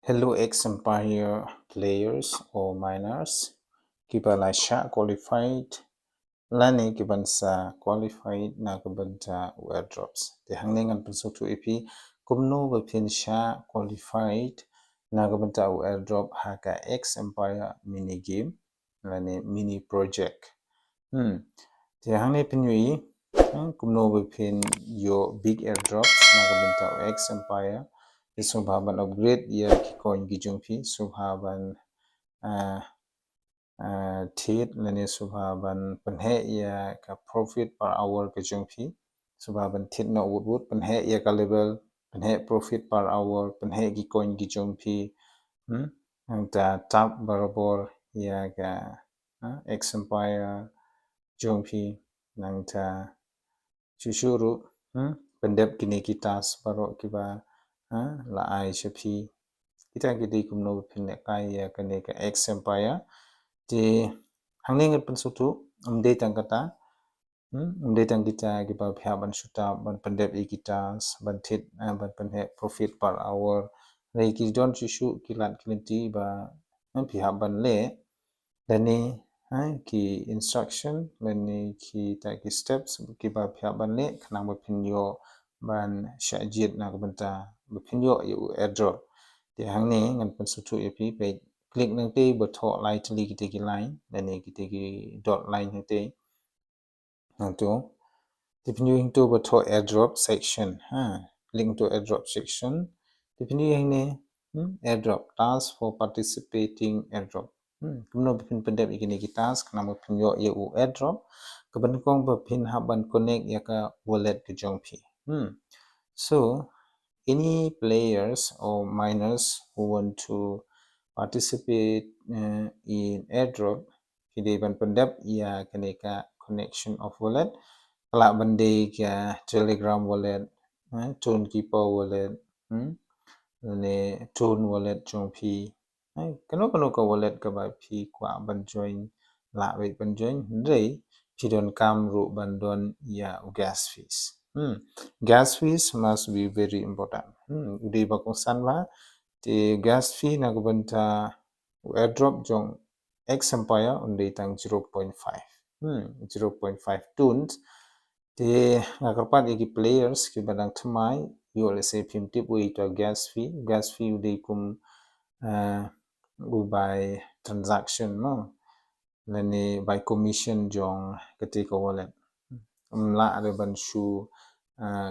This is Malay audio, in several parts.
Hello X Empire players or miners. Kiba Lasha qualified. Lani kiban sa qualified na kiban ta airdrops. Te hangning an penso to EP kumno bapin sha qualified na kiban ta airdrop haka X Empire mini game. Lani mini project. Te hangning pinui kumno bapin yo big airdrops na kiban ta X Empire. Subhaban upgrade ya coin gijungpi subhaban tit lani subhaban penhe ya ka profit per hour gijungpi subhaban tit no wood penhe ya ka level penhe profit per hour penhe gi coin gijungpi ta tap barabor ya ka X Empire jungpi nang ta chushuru pendep kini kitas baro kiba la ai shapi kita gidi kumno pinne kaya kane ka X Empire di hangning pen sutu umde tang kata umde tang kita giba phya ban shuta ban pendep e kitas ban tit ban penhe profit per hour rei ki don shu kilat kilinti ba phya ban le dani ki instruction lani ki ta ki steps ki ba phya ban le khnang ba pinyo ban shajit na banta bapinyo yu airdrop de hangni ngan pen sutu ep pe click nang te bo tho lai tli ki te ki line dani ki te ki dot line nang te nang to de pinyo hing to bo tho airdrop section link to airdrop section de pinyo hangni airdrop task for participating airdrop kumno pin pendep ikini ki task na mo pinyo yu airdrop kaban kong ba pin haban connect ya ka wallet ki jongphi so any players or miners who want to participate in airdrop kide ban pendap ya kaneka connection of wallet kala bande ka telegram wallet tone keeper wallet ne tone wallet jongphi kano ka wallet ka ba phi kwa ban join la wei ban join rei pidon kam ru ban don ya gas fees gas fees must be very important udi ba kong san ba the gas fee na gubanta airdrop jong X Empire undi tang 0.5 0.5 tons the ngakarpat iki players ki badang thamai you say phim tip wi to gas fee udi kum by transaction no lani by commission jong ketika wallet la ada ban shu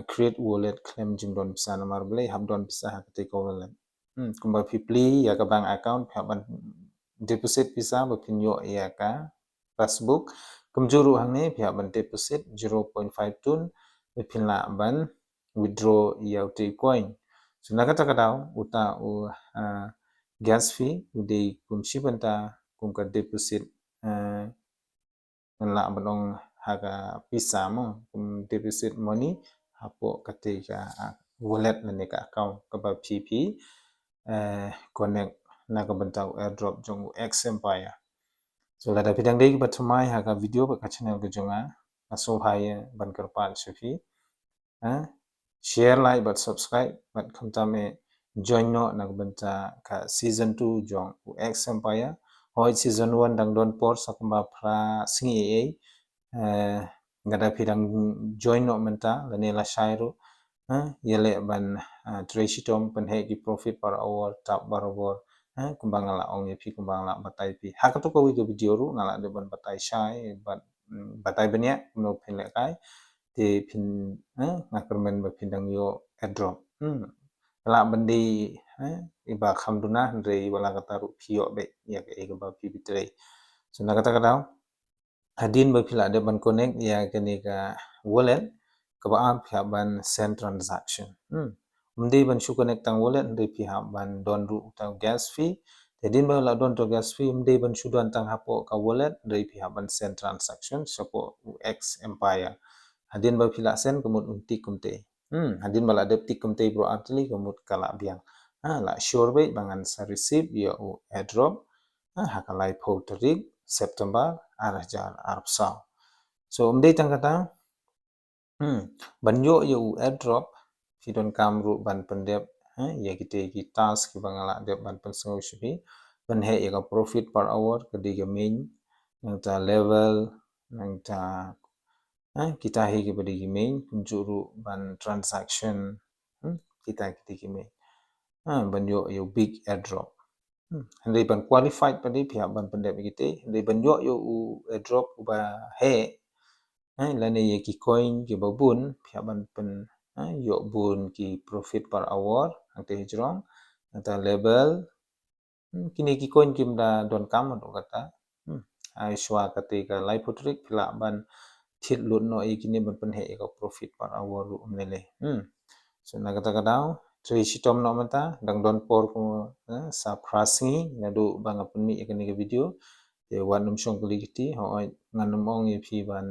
create wallet claim jing don bisa nomor beli hab don bisa ketika wallet kumba pipli ya ka bank account haban deposit bisa bapinyo ya ka passbook kumjuru hangne haban deposit 0.5 tun bapinla ban withdraw ya uti coin so nakata kadau uta u gas fee ude kumshi banta kumka deposit la banong haga pisa mo deposit money hapo ketika wallet na ka account ka ba pp connect na ka bantau airdrop jong X Empire so la da pidang dei batumai haga video ba ka channel ga jonga aso haye ban karpal shafi share like but subscribe but kamtame join no na ka banta ka season 2 jong X Empire hoi season 1 dang don por sakamba pra singi ngada pidang join no menta lani la shairu yele ban tresitom penhe ki profit per hour tap barobor kumbang la ong pi kumbang la batai pi hakato ko wi video ru ngala de ban batai shai bat batai benya no phin le kai te phin ngakermen ba pindang yo airdrop la bandi iba khamduna re wala kataru phio be ya ke ba pi bitre so na kata kadau hadin ba phila de ban connect ya kene ka wallet ka ba phya ban send transaction umde ban shu connect tang wallet de phya ban don ru tang gas fee hadin ba la don to gas fee umde ban shu don tang hapo ka wallet de phya ban send transaction support X Empire hadin ba phila send kumut unti kumte hadin ba la de tik kumte bro atli kumut kala biang la sure be bangan sa receive ya airdrop hakalai pho tarik September arajar arpsa so umde tang kata banyo yu airdrop sidon kamru ban pendep ya kita ki task ki bangala de ban penso shpi ban he ya profit per hour ke di ke main nang ta level nang ta kita he ki badi ki main kunjuru ban transaction kita ki main ban yo big airdrop hindi ban qualified padi pihak ban pendek kita hindi ban yo airdrop ba he lani ye ki coin ki babun pihak ban pen yo bun ki profit per hour ante hijrong anta level kini ki coin kim da don kam do kata ai shwa kate ka live trick pila ban thit lut no i kini ban pen he ka profit per hour ru umlele so na kata kadau tri shitom no mata dang don por ko sa prasngi na do bang apni ikani ke video te wanum shong kuli kiti ho nganum ong ye phi ban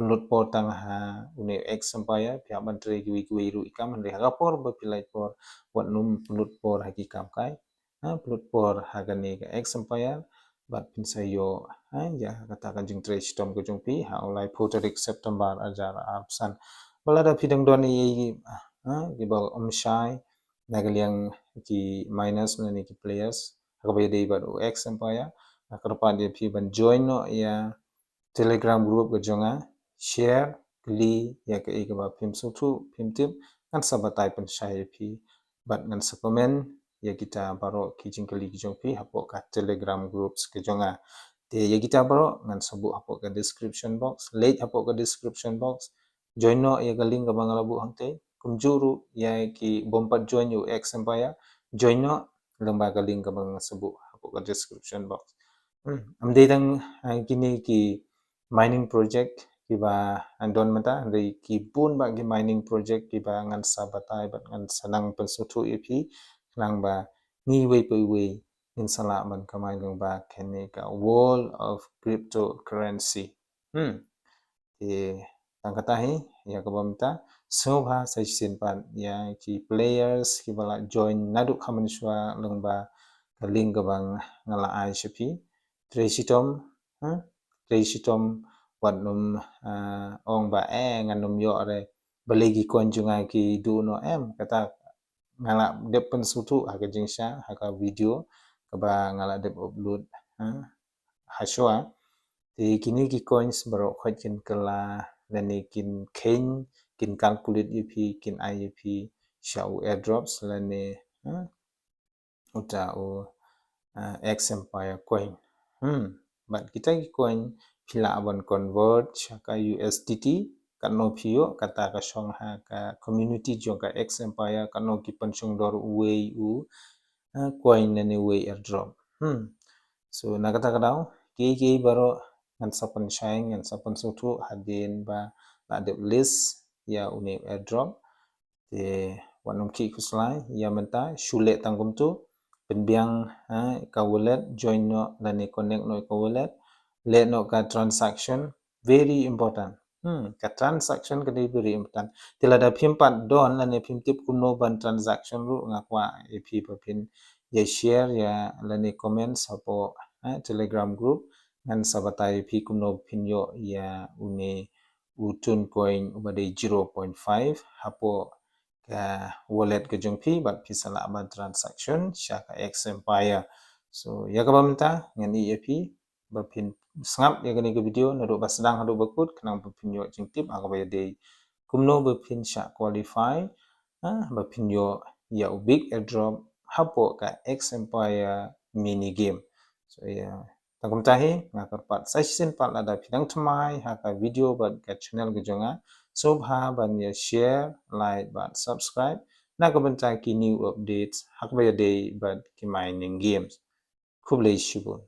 lut por tang ha une ex empire pya ban tre ki ru ikam han ha por ba pilai por wanum lut por ha ki kam kai lut por ha gani ka ex empire bat pin sayo ya kata kan jing tre shitom ko jung pi ha olai photorik september ajar absan bala da phidang don ye ki bal shai nagaliang ki minus ni ki players ha ba dei ba ex empire akarpa dia phi ban join no ya telegram group ke jonga share kli ya ke ba phim so thu phim tip kan sabatai pen shai phi bat ngan sa comment ya kita baro ki jing kli ki jong phi hapo ka telegram groups ke jonga te ya kita baro ngan sabu hapo ka description box late hapo ka description box join no ya ka link ka bangala bu hante kumjuru ya ki bompat join you ex empire join no lamba ka link ka bang sabu hapo ka description box amde dang kini ki mining project ki ba andon mata re ki pun ba ki mining project ki ba ngan sabatai ba ngan sanang pensutu ep nang ba ni we in sala ban kamai long ba kene ka wall of cryptocurrency e tang kata hi ya ka bamta so ba sai sin pan ya ki players ki bala join nadu khaman shwa long ba ka link ka bang ngala ai shapi tresitom tresitom wat num ong ba ngan num yo re balegi konjunga ki du no kata ngala depen sutu ha ka jingsha ha ka video ka ba ngala dep upload hashwa ti kini ki coins baro khojin kala lani kin calculate ep kin iep shau airdrops lani uta o X Empire coin. But kita ki coin pila abon convert ka USDT kano pio kata ka shong ha ka community jong ka X Empire kano ki panchong dor way u coin nani way airdrop. So nakata kadao ki baro ngan sapan shine ngan sapan sutu hadin ba la de list ya une airdrop te wanum ki kuslai ya menta shule tangkum tu penbiang ka wallet join no lani connect no ka wallet let no ka transaction very important ka transaction ka very important tilada phimpat don lani phimtip kuno ban transaction ru ngakwa ep papin ya share ya lani comments apo telegram group ngan sabatai pi kuno pinyo ya une utun coin ubade 0.5 hapo ka wallet ke jong pi bat pi sala ban transaction shaka X Empire so ya ka bamta ngani ep ba pin sngap ya gani ke video na do basdang hado bakut kanang ba pin yo jing tip aga ba de kumno ba pin sha qualify ba pin yo ya big airdrop hapo ka X Empire mini game so ya tangkum tahi ngakar pat session pat ada pidang tmai ha ka video ba ka channel ke jonga so ha ban ya share like ban subscribe na ka ban ki new updates hak ba day ba ki mining games খুব লেই শিবন